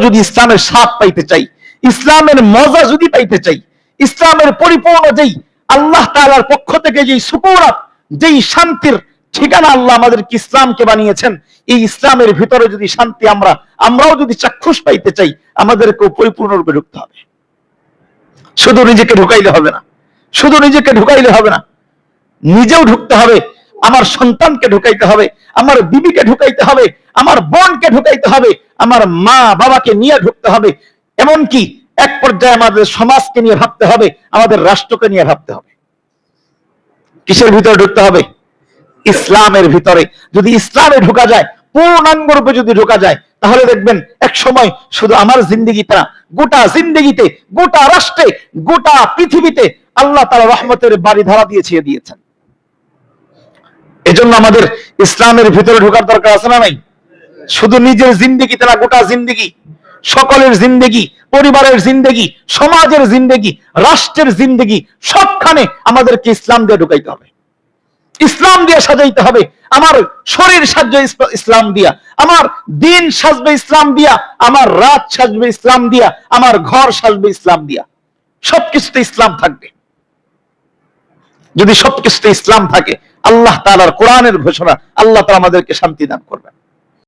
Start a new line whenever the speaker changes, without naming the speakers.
যদি ইসলামের স্বাদ পাইতে চাই, ইসলামের মজা যদি পাইতে চাই, ইসলামের পরিপূর্ণ যেই আল্লাহ তাআলার পক্ষ থেকে যেই সুকুনাত, যেই শান্তির ঠিকানা আল্লাহ আমাদেরকে ইসলামকে বানিয়েছেন, এই ইসলামের ভিতরে যদি শান্তি আমরাও যদি চাক্ষুষ পাইতে চাই, আমাদেরকেও পরিপূর্ণরূপে ঢুকতে হবে। শুধু নিজেকে ঢুকাইলে হবে না, শুধু নিজেকে ঢুকাইলে হবে না, নিজেও ঢুকতে হবে, আমার সন্তানকে ঢুকাইতে হবে, আমার বিবিকে ঢুকাইতে হবে, আমার বোনকে ঢুকাইতে হবে, আমার মা বাবাকে নিয়ে ঢুকতে হবে, এমনকি এক পর্যায়ে আমাদের সমাজকে নিয়ে ভাবতে হবে, আমাদের রাষ্ট্রকে নিয়ে ভাবতে হবে। কিসের ভিতরে ঢুকতে হবে? ইসলামের ভিতরে। যদি ইসলামে ঢোকা যায়, পূর্ণাঙ্গ রূপে যদি ঢোকা যায়, তাহলে দেখবেন এক সময় শুধু আমার জিন্দেগিটা না, গোটা জিন্দেগিতে, গোটা রাষ্ট্রে, গোটা পৃথিবীতে আল্লাহ তাআলা রহমতের বাড়ি ধারা দিয়েছেন। এজন্য আমাদের ইসলামের ভিতরে ঢোকার দরকার আছে না নাই? শুধু নিজের জিন্দেগিতে না, গোটা জিন্দেগি, সকলের জিন্দেগি, পরিবারের জিন্দেগি, সমাজের জিন্দেগি, রাষ্ট্রের জিন্দেগি, সবখানে আমাদেরকে ইসলাম দিয়ে ঢুকাইতে হবে, ইসলাম দিয়ে সাজাইতে হবে। আমার শরীর সাজবে ইসলাম দিয়া, আমার দিন সাজবে ইসলাম দিয়া, আমার রাত সাজবে ইসলাম দিয়া, আমার ঘর সাজবে ইসলাম দিয়া। সবকিছুতে ইসলাম থাকবে। যদি সবকিছুতে ইসলাম থাকে, আল্লাহ তাআলার কোরআনের ঘোষণা, আল্লাহ তাআলা আমাদেরকে শান্তি দান করবেন।